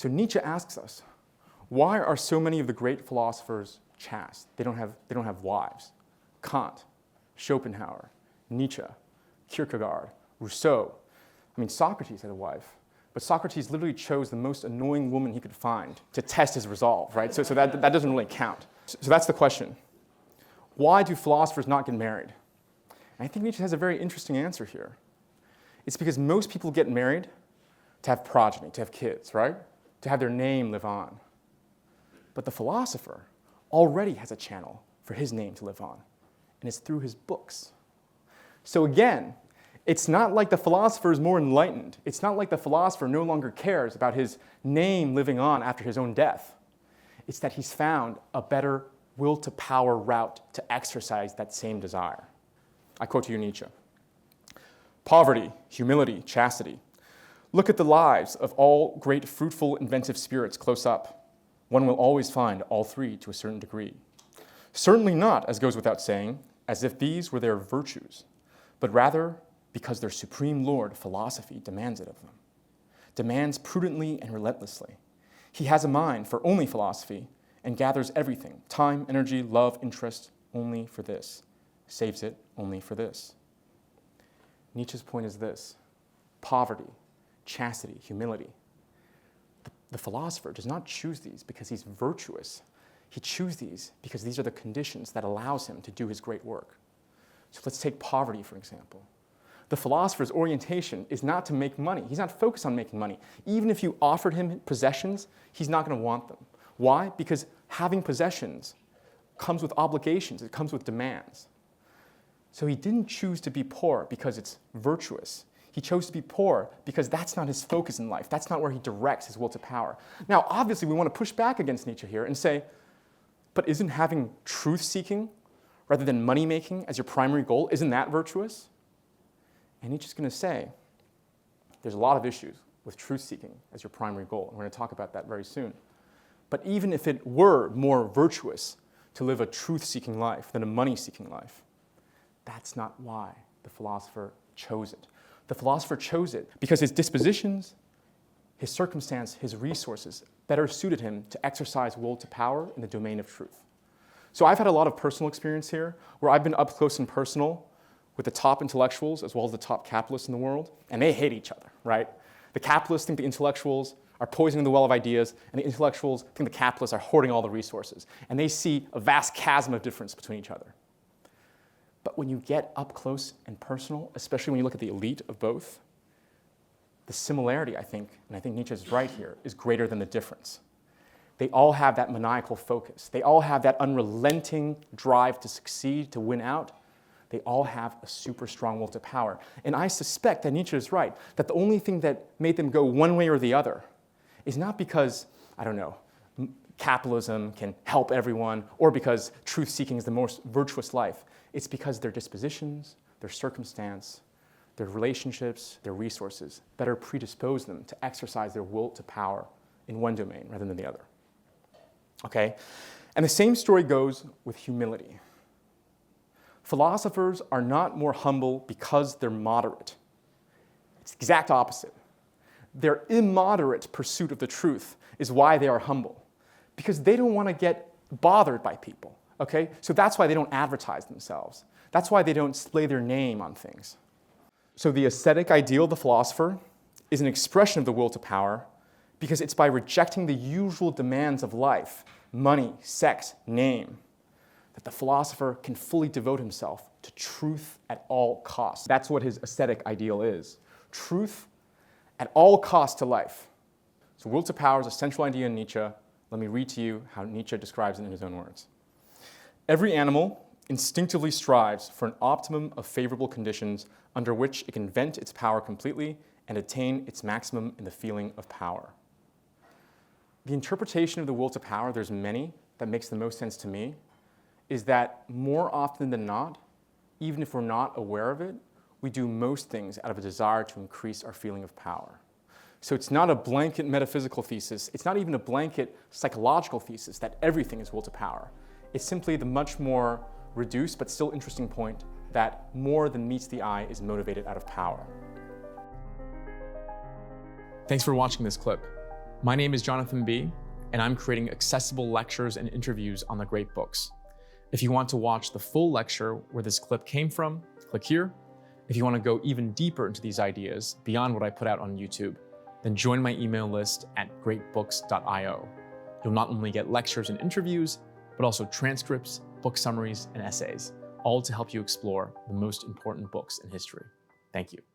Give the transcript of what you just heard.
So Nietzsche asks us, why are so many of the great philosophers chaste? They don't have wives. Kant, Schopenhauer, Nietzsche, Kierkegaard, Rousseau. I mean, Socrates had a wife, but Socrates literally chose the most annoying woman he could find to test his resolve, right? So that doesn't really count. So that's the question. Why do philosophers not get married? And I think Nietzsche has a very interesting answer here. It's because most people get married to have progeny, to have kids, right? To have their name live on. But the philosopher already has a channel for his name to live on, and it's through his books. So again, it's not like the philosopher is more enlightened. It's not like the philosopher no longer cares about his name living on after his own death. It's that he's found a better will-to-power route to exercise that same desire. I quote to you Nietzsche. Poverty, humility, chastity. Look at the lives of all great, fruitful, inventive spirits close up. One will always find all three to a certain degree. Certainly not, as goes without saying, as if these were their virtues, but rather because their supreme lord, philosophy, demands it of them. Demands prudently and relentlessly. He has a mind for only philosophy and gathers everything, time, energy, love, interest, only for this. Saves it only for this. Nietzsche's point is this: poverty, chastity, humility. The philosopher does not choose these because he's virtuous. He chooses these because these are the conditions that allows him to do his great work. So let's take poverty, for example. The philosopher's orientation is not to make money. He's not focused on making money. Even if you offered him possessions, he's not going to want them. Why? Because having possessions comes with obligations. It comes with demands. So he didn't choose to be poor because it's virtuous. He chose to be poor because that's not his focus in life. That's not where he directs his will to power. Now, obviously, we want to push back against Nietzsche here and say, but isn't having truth-seeking rather than money-making as your primary goal, isn't that virtuous? And Nietzsche's going to say, there's a lot of issues with truth-seeking as your primary goal, and we're going to talk about that very soon. But even if it were more virtuous to live a truth-seeking life than a money-seeking life, that's not why the philosopher chose it. The philosopher chose it because his dispositions, his circumstance, his resources better suited him to exercise will to power in the domain of truth. So I've had a lot of personal experience here where I've been up close and personal with the top intellectuals as well as the top capitalists in the world, and they hate each other, right? The capitalists think the intellectuals are poisoning the well of ideas, and the intellectuals think the capitalists are hoarding all the resources, and they see a vast chasm of difference between each other. But when you get up close and personal, especially when you look at the elite of both, the similarity, I think, and I think Nietzsche is right here, is greater than the difference. They all have that maniacal focus. They all have that unrelenting drive to succeed, to win out. They all have a super strong will to power. And I suspect that Nietzsche is right, that the only thing that made them go one way or the other is not because, I don't know, capitalism can help everyone, or because truth-seeking is the most virtuous life. It's because their dispositions, their circumstance, their relationships, their resources better predispose them to exercise their will to power in one domain rather than the other. Okay? And the same story goes with humility. Philosophers are not more humble because they're moderate. It's the exact opposite. Their immoderate pursuit of the truth is why they are humble, because they don't want to get bothered by people. Okay? So that's why they don't advertise themselves. That's why they don't splay their name on things. So the ascetic ideal of the philosopher is an expression of the will to power because it's by rejecting the usual demands of life, money, sex, name, that the philosopher can fully devote himself to truth at all costs. That's what his ascetic ideal is. Truth at all costs to life. So will to power is a central idea in Nietzsche. Let me read to you how Nietzsche describes it in his own words. Every animal instinctively strives for an optimum of favorable conditions under which it can vent its power completely and attain its maximum in the feeling of power. The interpretation of the will to power, there's many, that makes the most sense to me, is that more often than not, even if we're not aware of it, we do most things out of a desire to increase our feeling of power. So it's not a blanket metaphysical thesis. It's not even a blanket psychological thesis that everything is will to power. It's simply the much more reduced but still interesting point that more than meets the eye is motivated out of power. Thanks for watching this clip. My name is Jonathan B., and I'm creating accessible lectures and interviews on the great books. If you want to watch the full lecture where this clip came from, click here. If you want to go even deeper into these ideas beyond what I put out on YouTube, then join my email list at greatbooks.io. You'll not only get lectures and interviews, but also transcripts, book summaries, and essays, all to help you explore the most important books in history. Thank you.